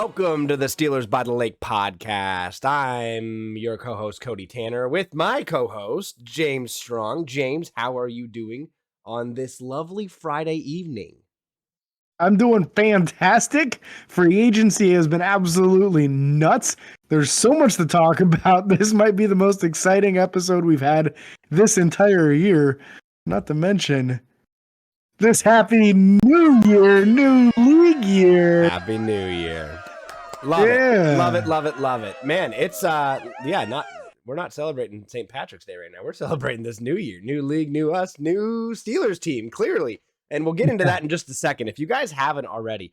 Welcome to the Steelers by the Lake podcast. I'm your co-host, Cody Tanner, with my co-host, James Strong. James, how are you doing on this lovely Friday evening? I'm doing fantastic. Free agency has been absolutely nuts. There's so much to talk about. This might be the most exciting episode we've had this entire year. Not to mention this happy new year, new league year. Happy New Year. Love it. Man, it's we're not celebrating St. Patrick's Day right now. We're celebrating this new year, new league, new us, new Steelers team, clearly. And we'll get into that in just a second. If you guys haven't already,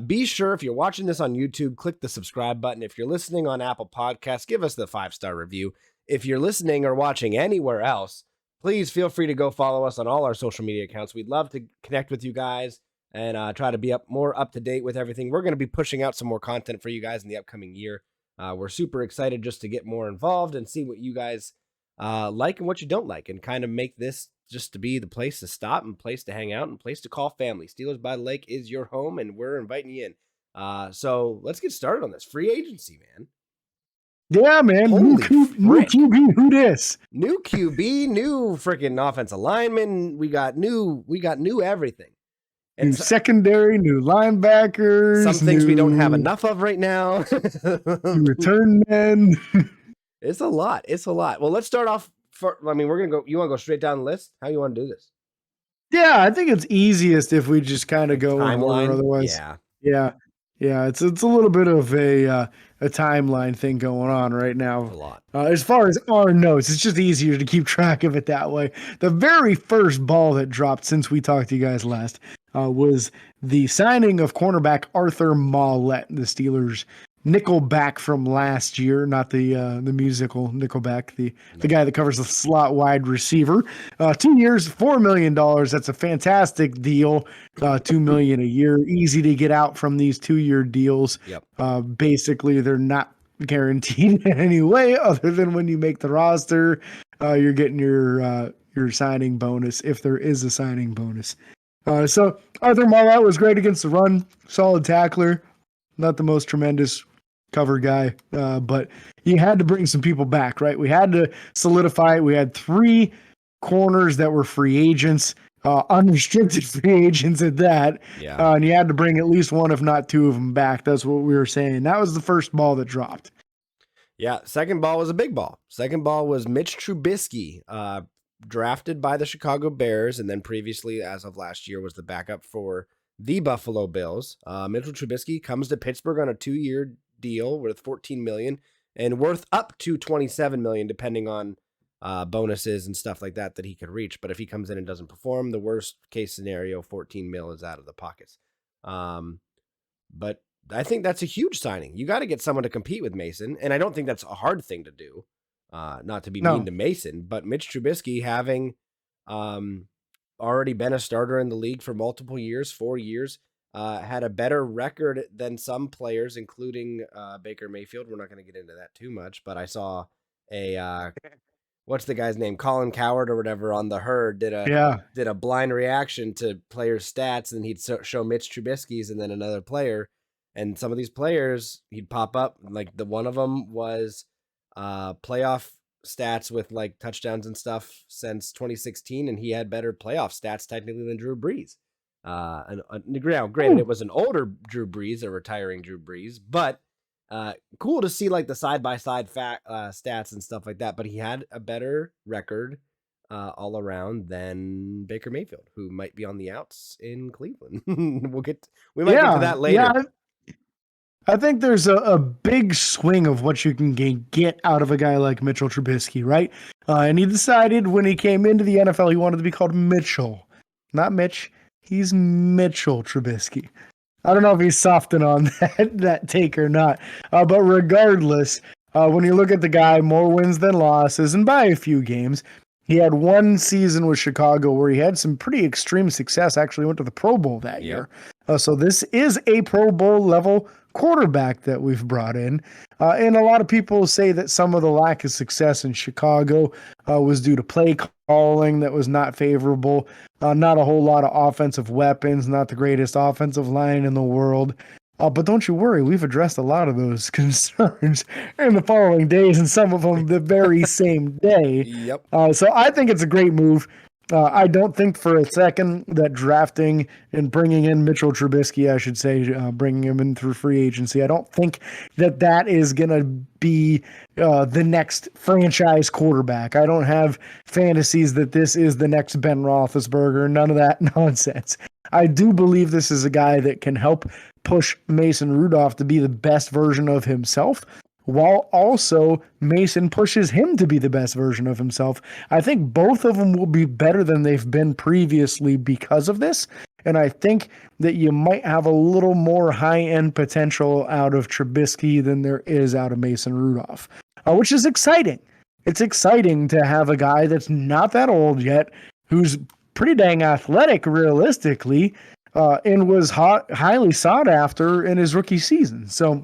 be sure, if you're watching this on YouTube, click the subscribe button. If you're listening on Apple Podcasts, give us the 5-star review. If you're listening or watching anywhere else, please feel free to go follow us on all our social media accounts. We'd love to connect with you guys and try to be more up to date with everything. We're going to be pushing out some more content for you guys in the upcoming year. We're super excited just to get more involved and see what you guys like and what you don't like, and kind of make this just to be the place to stop and place to hang out and place to call family. Steelers by the Lake is your home, and we're inviting you in. So let's get started on this free agency, man. Yeah, man. New QB, who this? New QB, new freaking offensive lineman. We got new everything. And new secondary, new linebackers. Some things we don't have enough of right now. Return men. It's a lot. Well, let's start off. We're gonna go. You want to go straight down the list? How you want to do this? Yeah, I think it's easiest if we just kind of go timeline. Otherwise, yeah. It's a little bit of a timeline thing going on right now. A lot. As far as our notes, it's just easier to keep track of it that way. The very first ball that dropped since we talked to you guys last was the signing of cornerback Arthur Maulet, the Steelers' Nickelback from last year, not the musical Nickelback, the guy that covers the slot wide receiver. 2 years, $4 million. That's a fantastic deal. $2 million a year, easy to get out from these 2-year deals. Yep. Basically, they're not guaranteed in any way other than when you make the roster, you're getting your signing bonus if there is a signing bonus. So Arthur Maulet was great against the run, solid tackler, not the most tremendous cover guy, but you had to bring some people back, right? We had to solidify it. We had 3 corners that were free agents, unrestricted free agents at that. Yeah. And you had to bring at least 1, if not 2 of them back. That's what we were saying. That was the first ball that dropped. Yeah. Second ball was a big ball. Second ball was Mitch Trubisky, drafted by the Chicago Bears, and then previously, as of last year, was the backup for the Buffalo Bills. Mitchell Trubisky comes to Pittsburgh on a 2-year deal worth $14 million and worth up to $27 million, depending on bonuses and stuff like that he could reach. But if he comes in and doesn't perform, the worst case scenario, $14 million is out of the pockets. But I think that's a huge signing. You got to get someone to compete with Mason, and I don't think that's a hard thing to do. Not to be mean to Mason, but Mitch Trubisky, having already been a starter in the league for multiple years, 4 years, had a better record than some players, including Baker Mayfield. We're not going to get into that too much, but I saw what's the guy's name? Colin Coward or whatever on The Herd did a blind reaction to players' stats, and he'd show Mitch Trubisky's and then another player, and some of these players he'd pop up, like the one of them was playoff stats with like touchdowns and stuff since 2016, and he had better playoff stats technically than Drew Brees. Granted, it was an older Drew Brees, a retiring Drew Brees, but cool to see like the side-by-side stats and stuff like that. But he had a better record all around than Baker Mayfield, who might be on the outs in Cleveland. We might get to that later. Yeah. I think there's a big swing of what you can get out of a guy like Mitchell Trubisky, right? And he decided when he came into the NFL, he wanted to be called Mitchell, not Mitch. He's Mitchell Trubisky. I don't know if he's softened on that take or not. But regardless, when you look at the guy, more wins than losses, and by a few games, he had 1 season with Chicago where he had some pretty extreme success. Actually went to the Pro Bowl that year. So this is a Pro Bowl level quarterback that we've brought in. And a lot of people say that some of the lack of success in Chicago was due to play calling that was not favorable. Not a whole lot of offensive weapons, not the greatest offensive line in the world. But don't you worry, we've addressed a lot of those concerns in the following days, and some of them the very same day. Yep. So I think it's a great move. I don't think for a second that drafting and bringing in Mitchell Trubisky, I should say, bringing him in through free agency, I don't think that that is going to be the next franchise quarterback. I don't have fantasies that this is the next Ben Roethlisberger, none of that nonsense. I do believe this is a guy that can help push Mason Rudolph to be the best version of himself, while also Mason pushes him to be the best version of himself. I think both of them will be better than they've been previously because of this. And I think that you might have a little more high-end potential out of Trubisky than there is out of Mason Rudolph, which is exciting. It's exciting to have a guy that's not that old yet, who's pretty dang athletic realistically, and was highly sought after in his rookie season. So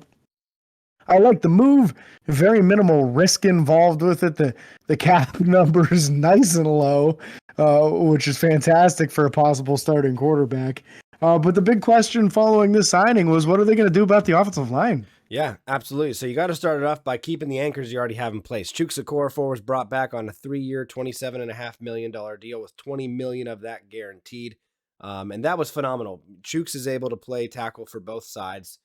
I like the move. Very minimal risk involved with it. The cap number is nice and low, which is fantastic for a possible starting quarterback. But the big question following this signing was, what are they going to do about the offensive line? Yeah, absolutely. So you got to start it off by keeping the anchors you already have in place. Chuks Okorafor was brought back on a 3-year, $27.5 million deal with $20 million of that guaranteed. And that was phenomenal. Chuks is able to play tackle for both sides.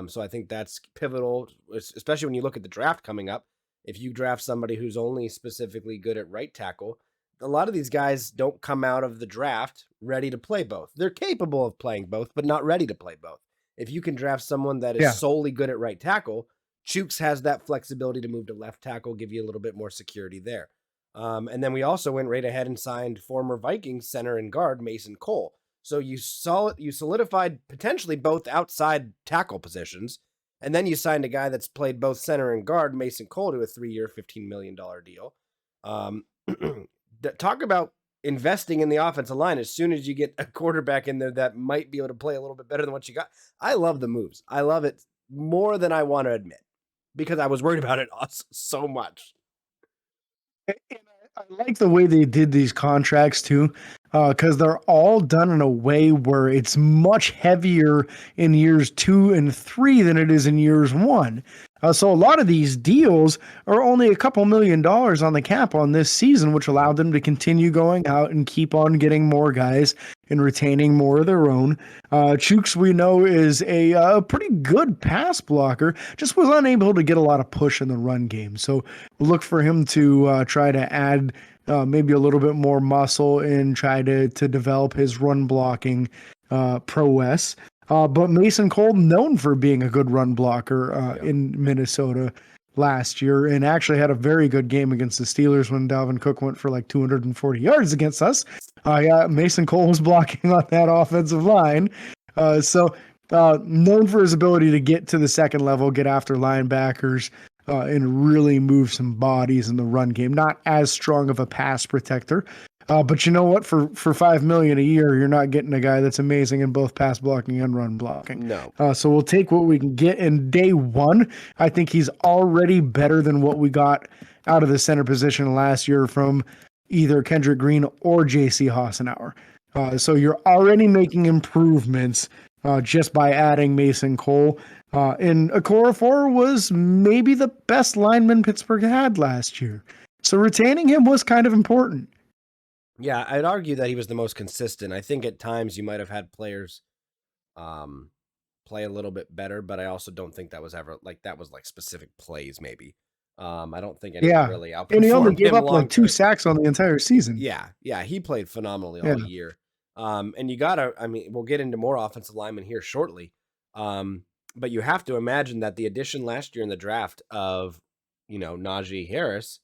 So I think that's pivotal, especially when you look at the draft coming up. If you draft somebody who's only specifically good at right tackle, a lot of these guys don't come out of the draft ready to play both. They're capable of playing both, but not ready to play both. If you can draft someone that is solely good at right tackle, Chuks has that flexibility to move to left tackle, give you a little bit more security there. And then we also went right ahead and signed former Vikings center and guard Mason Cole. So you solidified potentially both outside tackle positions, and then you signed a guy that's played both center and guard, Mason Cole, to a 3-year, $15 million deal. Talk about investing in the offensive line as soon as you get a quarterback in there that might be able to play a little bit better than what you got. I love the moves. I love it more than I want to admit because I was worried about it so much. And I like the way they did these contracts too, because they're all done in a way where it's much heavier in years 2 and 3 than it is in years 1. So a lot of these deals are only a couple $1 million on the cap on this season, which allowed them to continue going out and keep on getting more guys and retaining more of their own. Chuks, we know, is a pretty good pass blocker, just was unable to get a lot of push in the run game. So we'll look for him to try to add maybe a little bit more muscle and try to develop his run blocking prowess. But Mason Cole, known for being a good run blocker in Minnesota last year, and actually had a very good game against the Steelers when Dalvin Cook went for like 240 yards against us. Mason Cole was blocking on that offensive line. So known for his ability to get to the second level, get after linebackers, and really move some bodies in the run game. Not as strong of a pass protector. But you know what? For $5 million a year, you're not getting a guy that's amazing in both pass blocking and run blocking. No. So we'll take what we can get. In day one, I think he's already better than what we got out of the center position last year from either Kendrick Green or J.C. Hassenauer. So you're already making improvements just by adding Mason Cole. And Okorafor was maybe the best lineman Pittsburgh had last year. So retaining him was kind of important. Yeah, I'd argue that he was the most consistent. I think at times you might have had players play a little bit better, but I also don't think that was ever that was like specific plays maybe. I don't think anyone really outperformed him. And he only gave up like 2 term. sacks on the entire season. Yeah, he played phenomenally all year. And you gotta, we'll get into more offensive linemen here shortly. But you have to imagine that the addition last year in the draft of, Najee Harris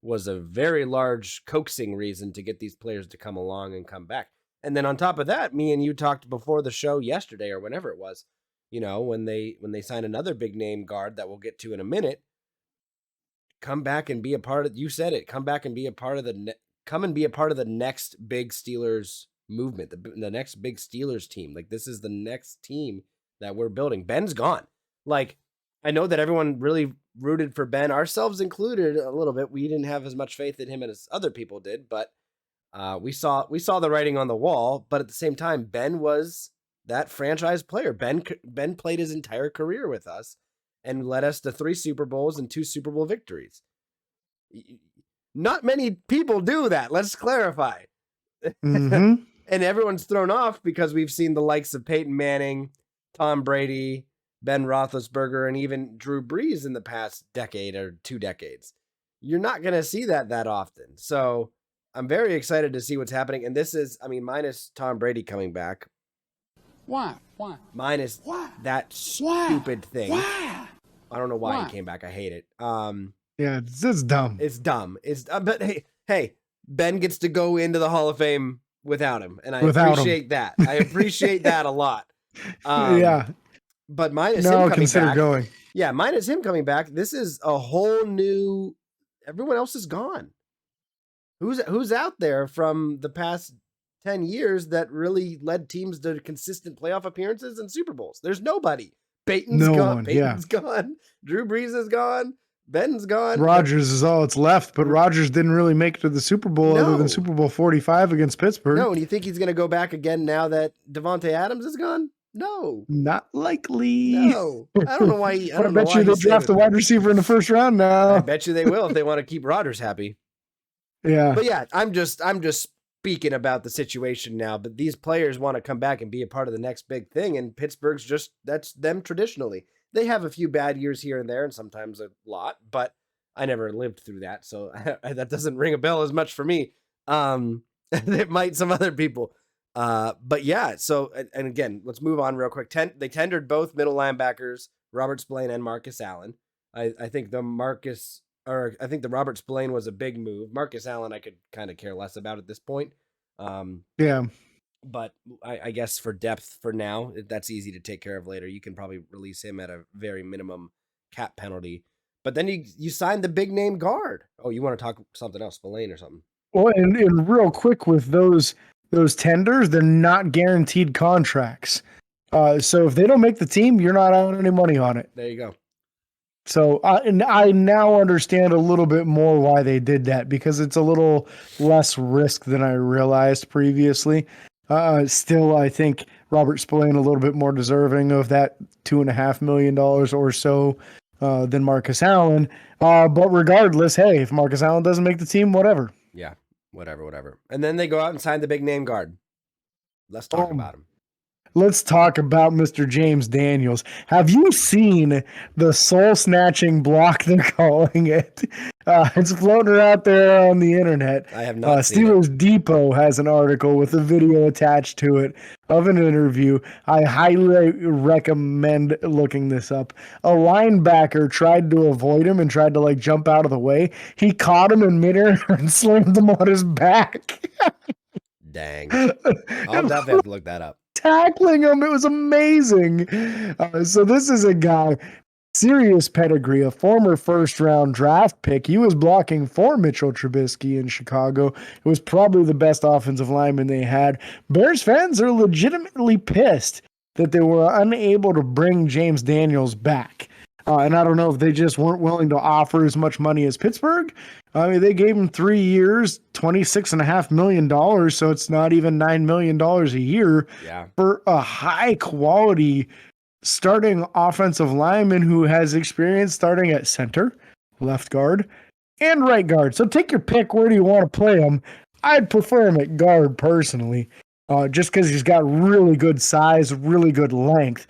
was a very large coaxing reason to get these players to come along and come back. And then on top of that, me and you talked before the show yesterday or whenever it was, when they sign another big name guard that we'll get to in a minute, come back and be a part of, you said it, come back and be a part of the next big Steelers movement, the next big Steelers team. Like, this is the next team that we're building. Ben's gone. Like, I know that everyone really rooted for Ben, ourselves included a little bit. We didn't have as much faith in him as other people did, but we saw the writing on the wall. But at the same time, Ben was that franchise player. Ben played his entire career with us and led us to 3 Super Bowls and 2 Super Bowl victories. Not many people do that. Let's clarify. Mm-hmm. And everyone's thrown off because we've seen the likes of Peyton Manning, Tom Brady, Ben Roethlisberger, and even Drew Brees in the past decade or 2 decades. You're not going to see that often. So I'm very excited to see what's happening. And this is, minus Tom Brady coming back. Why? Minus that stupid thing. Why? I don't know why he came back. I hate it. Yeah, it's dumb. It's dumb. But hey, Ben gets to go into the Hall of Fame without him, and I appreciate that. I appreciate that a lot. Yeah, but minus him coming back, going. Yeah, minus him coming back. This is a whole new. Everyone else is gone. Who's out there from the past 10 years that really led teams to consistent playoff appearances and Super Bowls? There's nobody. Peyton's gone. Peyton's gone. Drew Brees is gone. Ben's gone. Rodgers is all that's left, but Rodgers didn't really make it to the Super Bowl other than Super Bowl 45 against Pittsburgh. No, and you think he's going to go back again now that Devontae Adams is gone? No. Not likely. No. I don't know why. I bet you they draft a wide receiver in the first round now. I bet you they will if they want to keep Rodgers happy. Yeah. But yeah, I'm just speaking about the situation now, but these players want to come back and be a part of the next big thing, and Pittsburgh's that's them traditionally. They have a few bad years here and there, and sometimes a lot, but I never lived through that, so that doesn't ring a bell as much for me. It might some other people. But yeah, so, and again, let's move on real quick. They tendered both middle linebackers, Robert Spillane and Marcus Allen. I think the Robert Spillane was a big move. Marcus Allen, I could kind of care less about at this point. Yeah. But I guess for depth for now, that's easy to take care of later. You can probably release him at a very minimum cap penalty. But then you signed the big name guard. Oh, you want to talk something else, Spillane or something? Well, and real quick with those tenders, they're not guaranteed contracts. So if they don't make the team, you're not out any money on it. There you go. So and I now understand a little bit more why they did that, because it's a little less risk than I realized previously. Still, I think Robert Spillane a little bit more deserving of that $2.5 million or so than Marcus Allen. But regardless, hey, if Marcus Allen doesn't make the team, whatever. Yeah, whatever. And then they go out and sign the big name guard. Let's talk about him. Let's talk about Mr. James Daniels. Have you seen the soul-snatching block they're calling it? It's floating out there on the internet. I have not seen Steelers it. Depot has an article with a video attached to it of an interview. I highly recommend looking this up. A linebacker tried to avoid him and tried to jump out of the way. He caught him in midair and slammed him on his back. Dang. I'll definitely have to look that up. Tackling him. It was amazing. So this is a guy, serious pedigree, a former first-round draft pick. He was blocking for Mitchell Trubisky in Chicago. It was probably the best offensive lineman they had. Bears fans are legitimately pissed that they were unable to bring James Daniels back. And I don't know if they just weren't willing to offer as much money as Pittsburgh. I mean, they gave him 3 years, $26.5 million, so it's not even $9 million a year for a high-quality starting offensive lineman who has experience starting at center, left guard, and right guard. So take your pick. Where do you want to play him? I'd prefer him at guard personally, just because he's got really good size, really good length.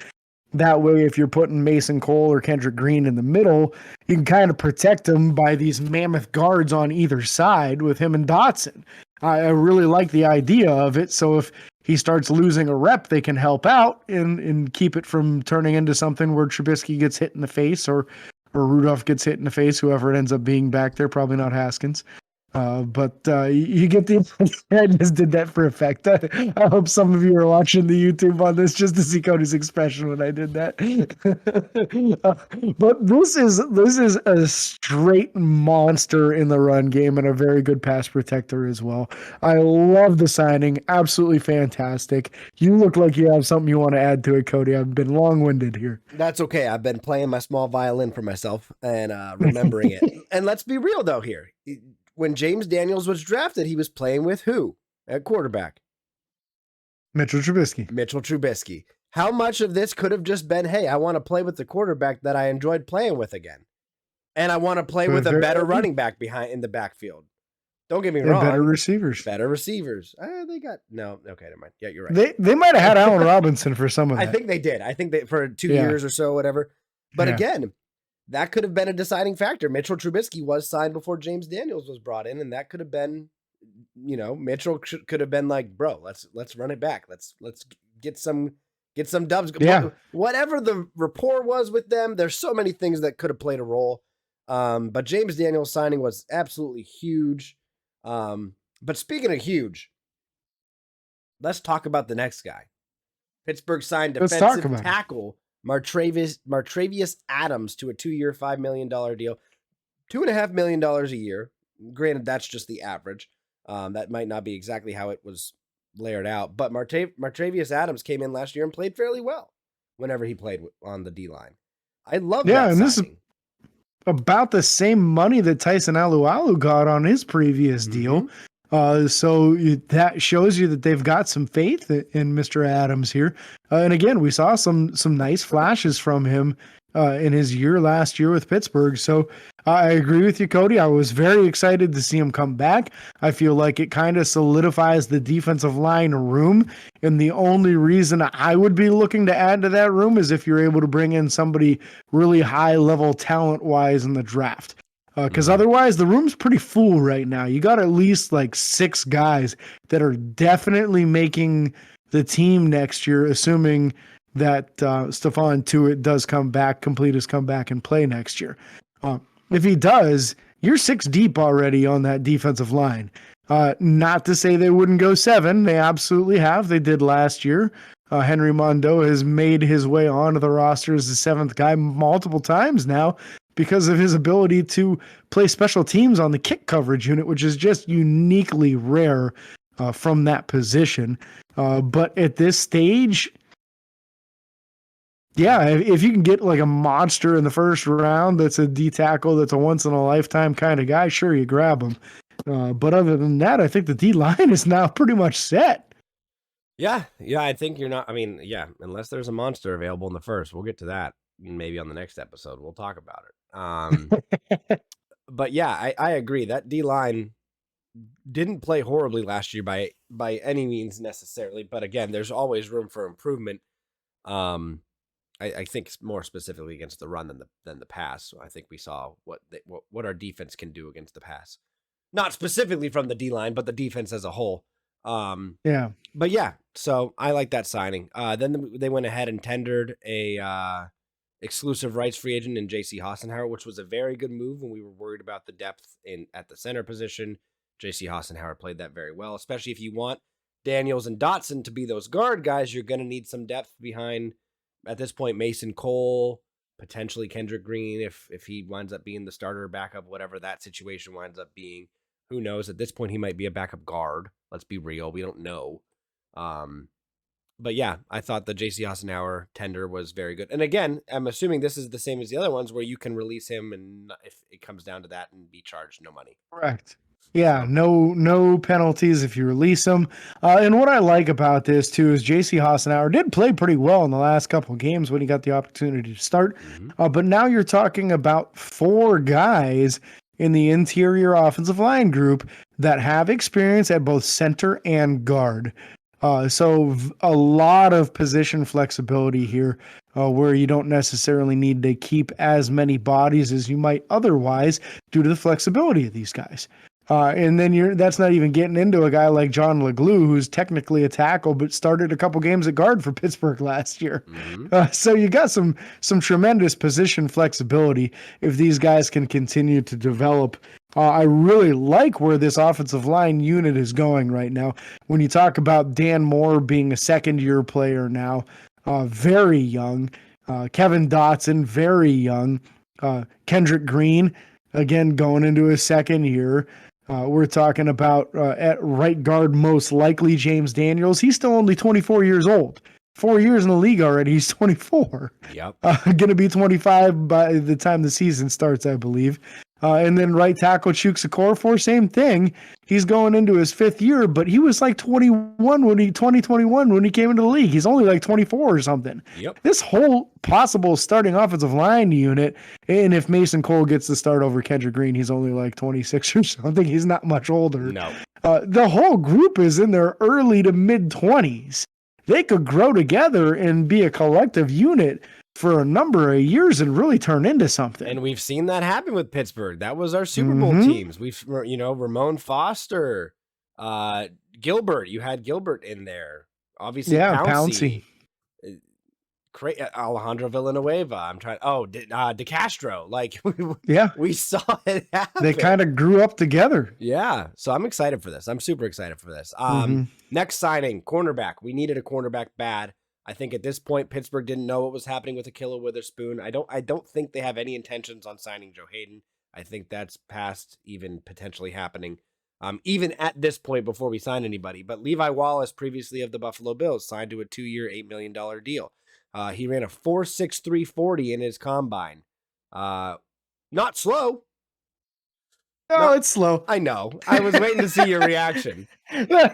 That way, if you're putting Mason Cole or Kendrick Green in the middle, you can kind of protect them by these mammoth guards on either side with him and Dotson. I really like the idea of it. So if he starts losing a rep, they can help out and keep it from turning into something where Trubisky gets hit in the face or Rudolph gets hit in the face, whoever it ends up being back there, probably not Haskins. But you get the I just did that for effect. I hope some of you are watching the YouTube on this just to see Cody's expression when I did that. But this is a straight monster in the run game and a very good pass protector as well. I love the signing. Absolutely fantastic. You look like you have something you want to add to it, Cody. I've been long-winded here. That's okay. I've been playing my small violin for myself and remembering it. And let's be real, though, here. When James Daniels was drafted, he was playing with who at quarterback? Mitchell Trubisky. Mitchell Trubisky. How much of this could have just been, hey, I want to play with the quarterback that I enjoyed playing with again. And I want to play with a better running back behind in the backfield. Don't get me wrong. Better receivers. They got no. Okay, never mind. Yeah, you're right. They might have had Allen Robinson for some of that. I think they did. I think they for 2 years or so, whatever. But again, that could have been a deciding factor. Mitchell Trubisky was signed before James Daniels was brought in, and that could have been, Mitchell could have been like, bro, let's run it back. Let's get some dubs. Yeah. Whatever the rapport was with them, there's so many things that could have played a role. But James Daniels signing was absolutely huge. But speaking of huge, let's talk about the next guy. Pittsburgh signed defensive tackle Martravius Adams to a 2-year, $5 million deal, $2.5 million a year. Granted, that's just the average. That might not be exactly how it was layered out, but Martravius Adams came in last year and played fairly well whenever he played on the D-line. I love that. Yeah, and this is about the same money that Tyson Alualu got on his previous deal. So that shows you that they've got some faith in Mr. Adams here. And again, we saw some nice flashes from him in his year last year with Pittsburgh. So I agree with you, Cody. I was very excited to see him come back. I feel like it kind of solidifies the defensive line room. And the only reason I would be looking to add to that room is if you're able to bring in somebody really high level talent wise in the draft. Because otherwise the room's pretty full right now. You got at least like 6 guys that are definitely making the team next year, assuming that Stephon Tuitt does complete his comeback and play next year. If he does, you're 6 deep already on that defensive line. Not to say they wouldn't go 7. They absolutely have. They did last year. Henry Mondeau has made his way onto the roster as the 7th guy multiple times now because of his ability to play special teams on the kick coverage unit, which is just uniquely rare from that position. But at this stage, yeah, if you can get like a monster in the first round that's a D tackle, that's a once in a lifetime kind of guy, sure, you grab him. But other than that, I think the D line is now pretty much set. Yeah, I think you're not. I mean, yeah, unless there's a monster available in the first, we'll get to that maybe on the next episode. We'll talk about it. But yeah, I agree. That D line didn't play horribly last year by any means necessarily, but again, there's always room for improvement. I think more specifically against the run than the pass. So I think we saw what our defense can do against the pass, not specifically from the D line, but the defense as a whole. Yeah. But yeah, so I like that signing. Then they went ahead and tendered a exclusive rights free agent in J.C. Hassenhauer, which was a very good move when we were worried about the depth at the center position. J.C. Hassenhauer played that very well, especially if you want Daniels and Dotson to be those guard guys. You're going to need some depth behind, at this point, Mason Cole, potentially Kendrick Green, if he winds up being the starter or backup, whatever that situation winds up being. Who knows? At this point, he might be a backup guard. Let's be real. We don't know. But yeah, I thought the J.C. Hassenhauer tender was very good. And again, I'm assuming this is the same as the other ones where you can release him and if it comes down to that and be charged no money. Correct. Yeah, no penalties if you release him. And what I like about this too is J.C. Hassenhauer did play pretty well in the last couple of games when he got the opportunity to start. But now you're talking about 4 guys in the interior offensive line group that have experience at both center and guard. So a lot of position flexibility here where you don't necessarily need to keep as many bodies as you might otherwise due to the flexibility of these guys. And then that's not even getting into a guy like John LeGlue, who's technically a tackle, but started a couple games at guard for Pittsburgh last year. So you got some tremendous position flexibility if these guys can continue to develop. I really like where this offensive line unit is going right now. When you talk about Dan Moore being a second-year player now, very young. Kevin Dotson, very young. Kendrick Green, again, going into his second year. We're talking about at right guard, most likely James Daniels. He's still only 24 years old. 4 years in the league already. He's 24. Yep. Going to be 25 by the time the season starts, I believe. And then right tackle Chukwuekorfor, same thing. He's going into his 5th year, but he was like 2021 when he came into the league. He's only like 24 or something. Yep. This whole possible starting offensive line unit, and if Mason Cole gets to start over Kendrick Green, he's only like 26 or something. He's not much older. No. The whole group is in their early to mid 20s. They could grow together and be a collective unit for a number of years and really turn into something. And we've seen that happen with Pittsburgh. That was our Super Bowl teams. We've, Ramon Foster, Gilbert. You had Gilbert in there. Obviously, Pouncey. Alejandro Villanueva. I'm trying. De Castro. Like, we saw it happen. They kind of grew up together. Yeah. So I'm excited for this. I'm super excited for this. Next signing, cornerback. We needed a cornerback bad. I think at this point, Pittsburgh didn't know what was happening with Ahkello Witherspoon. I don't think they have any intentions on signing Joe Hayden. I think that's past even potentially happening. Even at this point before we sign anybody. But Levi Wallace, previously of the Buffalo Bills, signed to a 2-year, $8 million deal. He ran a 4.63 40 in his combine. Not slow. No, it's slow. I know. I was waiting to see your reaction.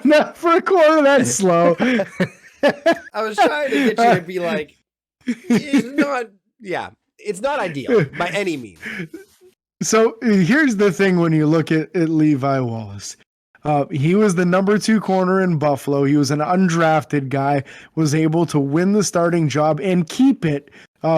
No, for a corner, that's slow. I was trying to get you to be like, it's not ideal by any means. So here's the thing when you look at Levi Wallace. He was the number 2 corner in Buffalo. He was an undrafted guy, was able to win the starting job and keep it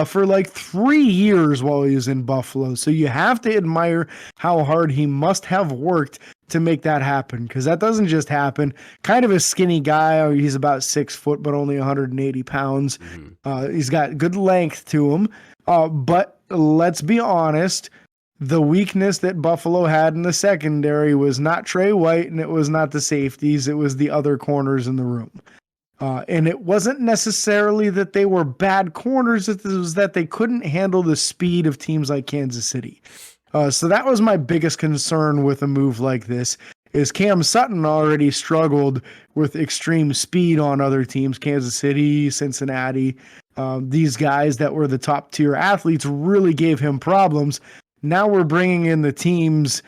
for like 3 years while he was in Buffalo. So you have to admire how hard he must have worked to make that happen, because that doesn't just happen. Kind of a skinny guy. He's about 6 foot, but only 180 pounds. He's got good length to him. But let's be honest, the weakness that Buffalo had in the secondary was not Trey White, and it was not the safeties. It was the other corners in the room. And it wasn't necessarily that they were bad corners. It was that they couldn't handle the speed of teams like Kansas City. So that was my biggest concern with a move like this, is Cam Sutton already struggled with extreme speed on other teams, Kansas City, Cincinnati. These guys that were the top tier athletes really gave him problems. Now we're bringing in the team's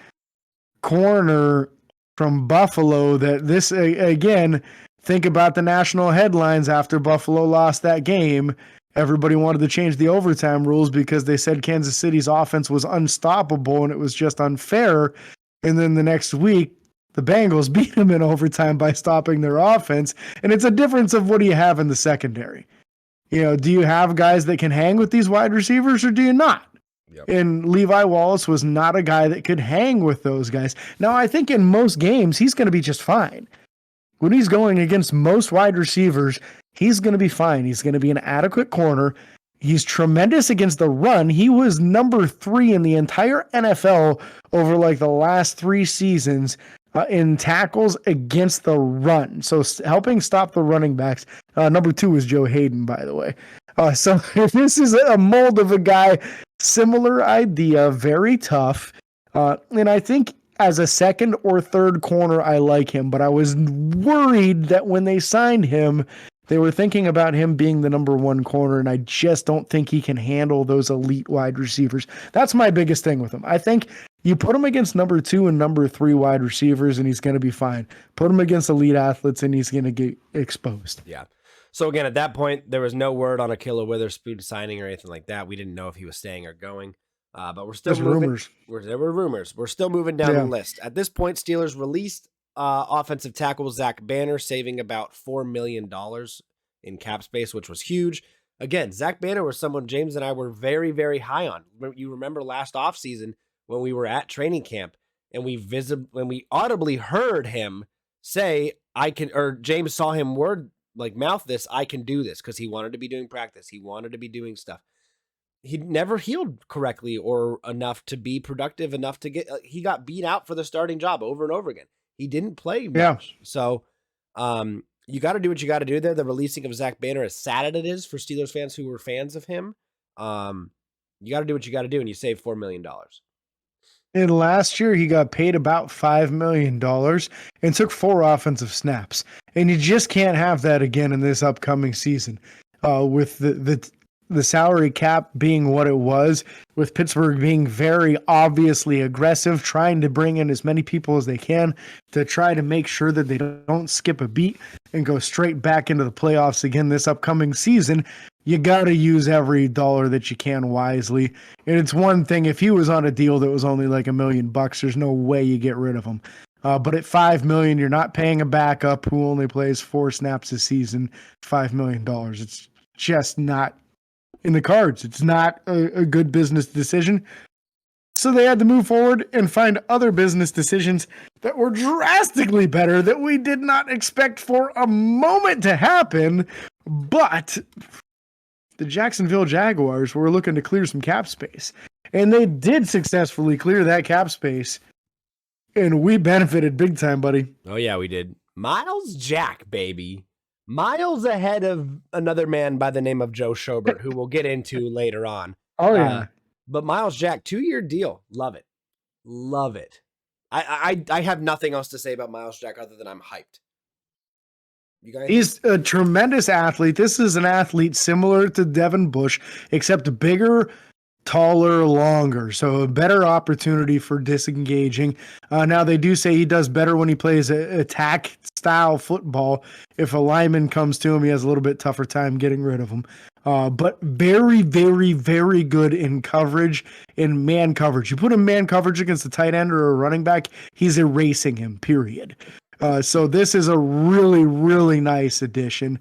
corner from Buffalo that this, again, think about the national headlines after Buffalo lost that game. Everybody wanted to change the overtime rules because they said Kansas City's offense was unstoppable and it was just unfair. And then the next week, the Bengals beat them in overtime by stopping their offense. And it's a difference of what do you have in the secondary? Do you have guys that can hang with these wide receivers or do you not? Yep. And Levi Wallace was not a guy that could hang with those guys. Now, I think in most games, he's going to be just fine. When he's going against most wide receivers, he's going to be fine. He's going to be an adequate corner. He's tremendous against the run. He was number 3 in the entire NFL over like the last 3 seasons in tackles against the run. So helping stop the running backs. Number 2 is Joe Hayden, by the way. So this is a mold of a guy, similar idea, very tough. And I think as a second or third corner, I like him, but I was worried that when they signed him, they were thinking about him being the number 1 corner, and I just don't think he can handle those elite wide receivers. That's my biggest thing with him. I think you put him against number 2 and number 3 wide receivers, and he's going to be fine. Put him against elite athletes, and he's going to get exposed. Yeah. So again, at that point, there was no word on Ahkello Witherspoon signing or anything like that. We didn't know if he was staying or going. But we're still moving. Rumors. There were rumors. We're still moving down the list. At this point, Steelers released offensive tackle Zach Banner, saving about $4 million in cap space, which was huge. Again, Zach Banner was someone James and I were very, very high on. You remember last offseason when we were at training camp and when we audibly heard him say, James saw him mouth this, I can do this, because he wanted to be doing practice. He wanted to be doing stuff. He never healed correctly or enough to be productive enough to get, he got beat out for the starting job over and over again. He didn't play much. Yeah. So, you got to do what you got to do there. The releasing of Zach Banner, as sad as it is for Steelers fans who were fans of him, you got to do what you got to do, and you save $4 million. And last year, he got paid about $5 million and took 4 offensive snaps. And you just can't have that again in this upcoming season with the the salary cap being what it was, with Pittsburgh being very obviously aggressive, trying to bring in as many people as they can to try to make sure that they don't skip a beat and go straight back into the playoffs again this upcoming season, you got to use every dollar that you can wisely. And it's one thing if he was on a deal that was only like $1 million, there's no way you get rid of him. But at $5 million, you're not paying a backup who only plays 4 snaps a season. $5 million. It's just not in the cards. It's not a good business decision. So they had to move forward and find other business decisions that were drastically better that we did not expect for a moment to happen. But the Jacksonville Jaguars were looking to clear some cap space. And they did successfully clear that cap space. And we benefited big time, buddy. Oh, yeah, we did. Miles Jack, baby. Miles ahead of another man by the name of Joe Schobert, who we'll get into later on. Oh, yeah. But Miles Jack, 2-year deal. Love it. Love it. I have nothing else to say about Miles Jack other than I'm hyped. You guys? He's a tremendous athlete. This is an athlete similar to Devin Bush, except bigger, taller, longer. So a better opportunity for disengaging. Now, they do say he does better when he plays attack style football. If a lineman comes to him, he has a little bit tougher time getting rid of him. But very, very, very good in coverage, in man coverage. You put him man coverage against a tight end or a running back, he's erasing him, period. So this is a really, really nice addition.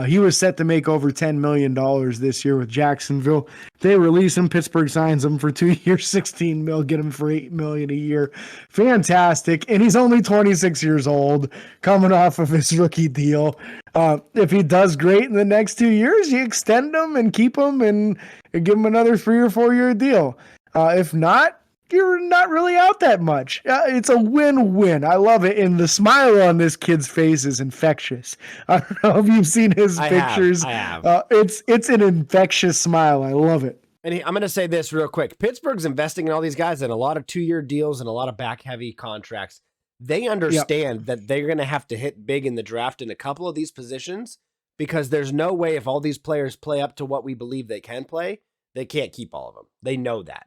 He was set to make over $10 million this year with Jacksonville. They release him. Pittsburgh signs him for 2 years, $16 million, get him for $8 million a year. Fantastic. And he's only 26 years old, coming off of his rookie deal. If he does great in the next 2 years, you extend him and keep him and give him another 3 or 4 year deal. If not, you're not really out that much. It's a win-win. I love it. And the smile on this kid's face is infectious. I don't know if you've seen his pictures. I have. It's an infectious smile. I love it. And I'm going to say this real quick. Pittsburgh's investing in all these guys in a lot of 2-year deals and a lot of back-heavy contracts. They understand that they're going to have to hit big in the draft in a couple of these positions because there's no way if all these players play up to what we believe they can play, they can't keep all of them. They know that.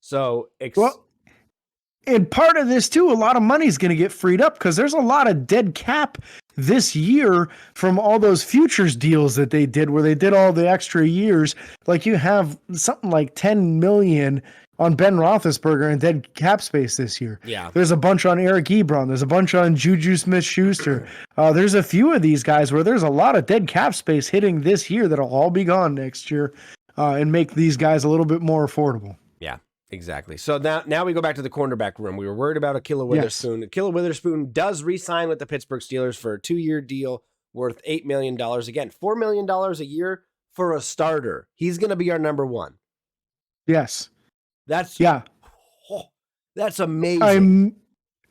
So, and part of this too, a lot of money is going to get freed up because there's a lot of dead cap this year from all those futures deals that they did where they did all the extra years. Like you have something like 10 million on Ben Roethlisberger and dead cap space this year. Yeah. There's a bunch on Eric Ebron. There's a bunch on Juju Smith-Schuster. There's a few of these guys where there's a lot of dead cap space hitting this year that'll all be gone next year and make these guys a little bit more affordable. Yeah. Exactly. So now we go back to the cornerback room. We were worried about Ahkello Witherspoon. Yes. Ahkello Witherspoon does re-sign with the Pittsburgh Steelers for a 2-year deal worth $8 million. Again, $4 million a year for a starter. He's going to be our number one. Yes. That's amazing.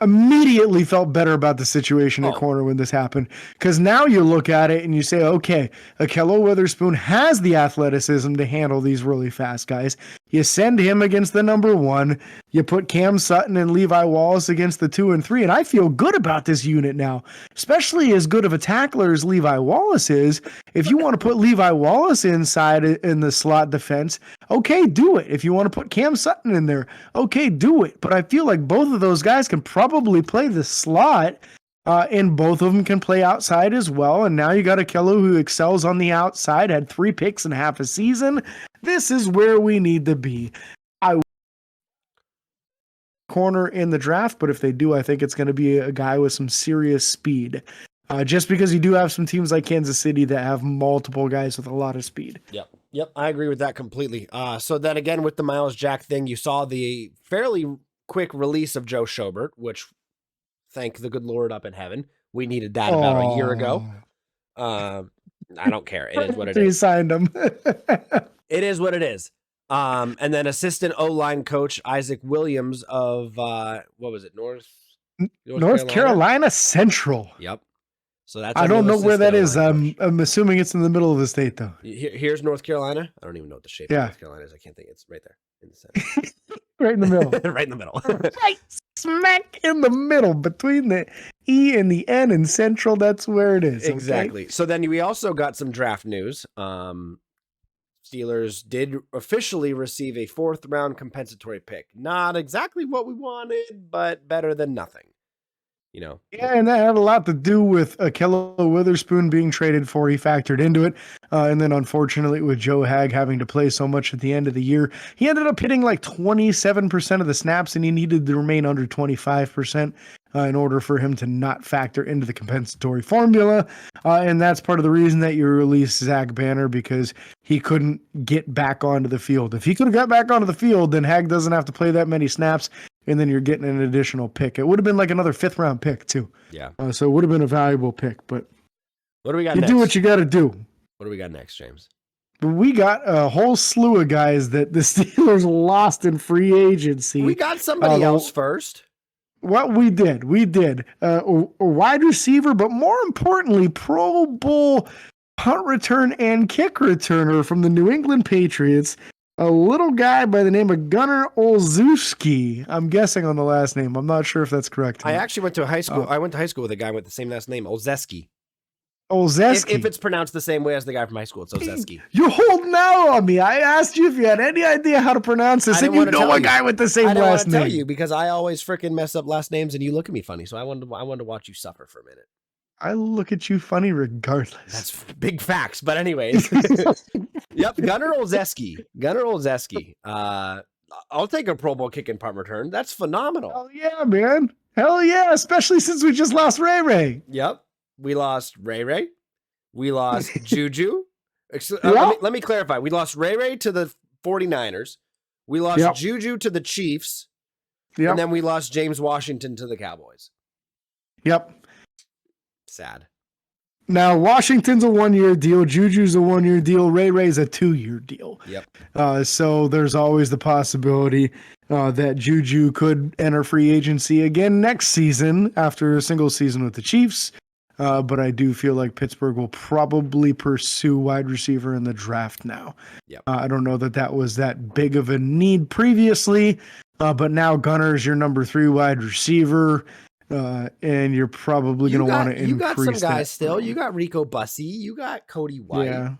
I immediately felt better about the situation at corner when this happened. Because now you look at it and you say, okay, Ahkello Witherspoon has the athleticism to handle these really fast guys. You send him against the number 1. You put Cam Sutton and Levi Wallace against the 2 and 3. And I feel good about this unit now, especially as good of a tackler as Levi Wallace is. If you want to put Levi Wallace inside in the slot defense, okay, do it. If you want to put Cam Sutton in there, okay, do it. But I feel like both of those guys can probably play the slot. And both of them can play outside as well. And now you got Ahkello who excels on the outside, had 3 picks in half a season. This is where we need to be. I corner in the draft, but if they do, I think it's going to be a guy with some serious speed. Just because you do have some teams like Kansas City that have multiple guys with a lot of speed. Yep. I agree with that completely. So then again, with the Miles Jack thing, you saw the fairly quick release of Joe Schobert, which thank the good Lord up in heaven. We needed that about a year ago. I don't care. It is what it is. He signed him. It is what it is. And then assistant O-line coach Isaac Williams of what was it? North Carolina Central. Yep. So that's I don't know where that is. I'm assuming it's in the middle of the state though. Here's North Carolina. I don't even know what the shape of North Carolina is. I can't think. It's right there in the center. Right in the middle. Right in the middle. Right smack in the middle between the E and the N and Central. That's where it is. Exactly. Okay? So then we also got some draft news. Steelers did officially receive a 4th-round compensatory pick. Not exactly what we wanted, but better than nothing. You know. Yeah, and that had a lot to do with Akello Witherspoon being traded for. He factored into it. And then, unfortunately, with Joe Hag having to play so much at the end of the year, he ended up hitting like 27% of the snaps, and he needed to remain under 25% in order for him to not factor into the compensatory formula. And that's part of the reason that you released Zach Banner, because he couldn't get back onto the field. If he could have got back onto the field, then Hag doesn't have to play that many snaps, and then you're getting an additional pick. It would have been like another 5th-round pick, too. Yeah. So it would have been a valuable pick, but what do we got you next? do what you got to do. What do we got next, James? But we got a whole slew of guys that the Steelers lost in free agency. We got somebody else first. What we did. A wide receiver, but more importantly, Pro Bowl punt return and kick returner from the New England Patriots, a little guy by the name of Gunnar Olszewski. I'm guessing on the last name. I'm not sure if that's correct. I actually went to high school. I went to high school with a guy with the same last name, Olszewski. Olszewski. If it's pronounced the same way as the guy from high school, it's Olszewski. You're holding out on me. I asked you if you had any idea how to pronounce this, and you know a guy with the same last name. I didn't want to tell you because I always freaking mess up last names, and you look at me funny. So I wanted to watch you suffer for a minute. I look at you funny regardless. That's big facts. But anyways, yep, Gunnar Olszewski. I'll take a Pro Bowl kick and punt return. That's phenomenal. Oh yeah, man. Hell yeah, especially since we just lost Ray Ray. Yep. We lost Ray Ray. We lost Juju. Let me clarify. We lost Ray Ray to the 49ers. We lost Juju to the Chiefs. And then we lost James Washington to the Cowboys. Yep. Sad. Now, Washington's a 1-year deal. Juju's a 1-year deal. Ray Ray's a 2-year deal. Yep. So there's always the possibility that Juju could enter free agency again next season after a single season with the Chiefs. But I do feel like Pittsburgh will probably pursue wide receiver in the draft now. Yep. I don't know that was that big of a need previously, but now Gunner's your number 3 wide receiver, and you're probably going to want to increase. You got some guys that. still. You got Rico Bussey. You got Cody White.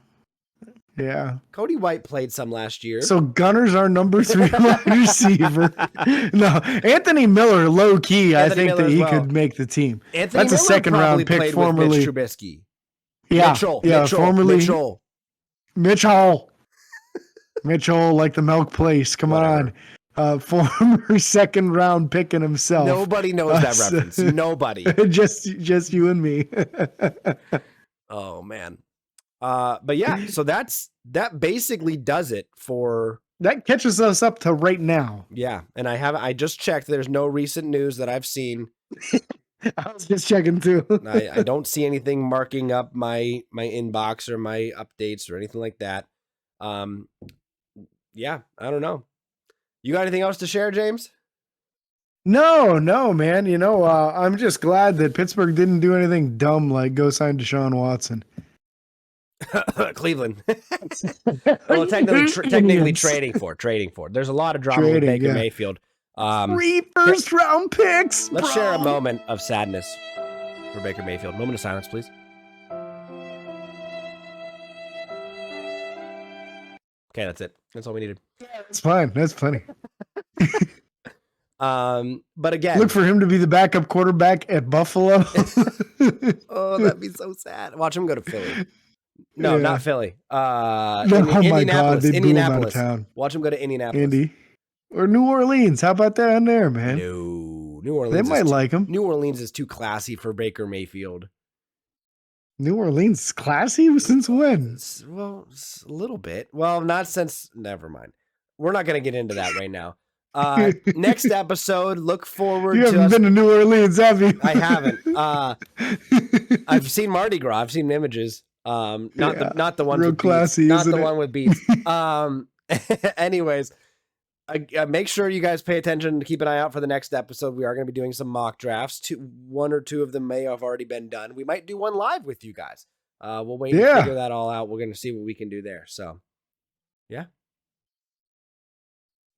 Yeah. Cody White played some last year. So Gunner's our number 3 wide receiver. No, Anthony Miller, low key. I think that he could make the team. Anthony That's a Miller 2nd-round pick, formerly Mitch Trubisky. Formerly Mitchell. Mitchell, like the milk place. Come on. Former 2nd-round pick in himself. Nobody knows that reference. Nobody. just you and me. Oh man. But yeah, so that basically does it for that catches us up to right now. Yeah, and I just checked. There's no recent news that I've seen. I was just checking too. I don't see anything marking up my inbox or my updates or anything like that. Yeah, I don't know. You got anything else to share, James? No, man. You know, I'm just glad that Pittsburgh didn't do anything dumb like go sign Deshaun Watson. Cleveland. Well, technically trading for. There's a lot of drama with Baker Mayfield. 3 first-round picks. Let's share a moment of sadness for Baker Mayfield. Moment of silence, please. Okay, that's it. That's all we needed. That's fine. That's plenty. But again, look for him to be the backup quarterback at Buffalo. Oh, that'd be so sad. Watch him go to Philly. No, not Philly. Indianapolis. My God, they blew him out of town. Watch him go to Indianapolis. Indy. Or New Orleans. How about that on there, man? No. New Orleans. They might like him. New Orleans is too classy for Baker Mayfield. New Orleans is classy? Since when? Well, a little bit. Well, not since. Never mind. We're not going to get into that right now. Next episode, look forward to. You haven't been to New Orleans, have you? I haven't. I've seen Mardi Gras. I've seen images. Not the one real with classy, beats. Not the it? one with beats. Anyways, make sure you guys pay attention. Keep an eye out for the next episode. We are going to be doing some mock drafts. 1 or 2 of them may have already been done. We might do one live with you guys. We'll wait and figure that all out. We're going to see what we can do there. So, yeah.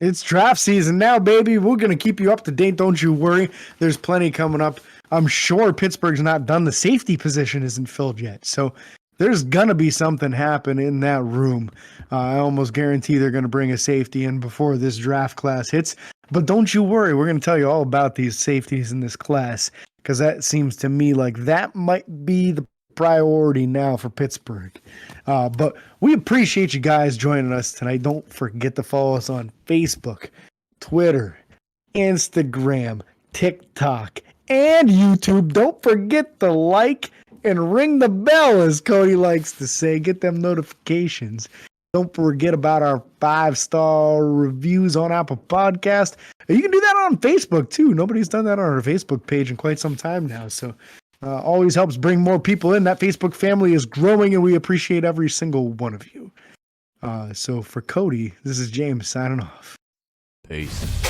It's draft season now, baby. We're going to keep you up to date. Don't you worry. There's plenty coming up. I'm sure Pittsburgh's not done. The safety position isn't filled yet. So there's gonna be something happen in that room. I almost guarantee they're gonna bring a safety in before this draft class hits. But don't you worry, we're gonna tell you all about these safeties in this class, because that seems to me like that might be the priority now for Pittsburgh. But we appreciate you guys joining us tonight. Don't forget to follow us on Facebook, Twitter, Instagram, TikTok, and YouTube. Don't forget to like and ring the bell, as Cody likes to say. Get them notifications. Don't forget about our 5-star reviews on Apple Podcast. You can do that on Facebook too. Nobody's done that on our Facebook page in quite some time now. So always helps bring more people in. That Facebook family is growing, and we appreciate every single one of you. So for Cody, this is James signing off. Peace.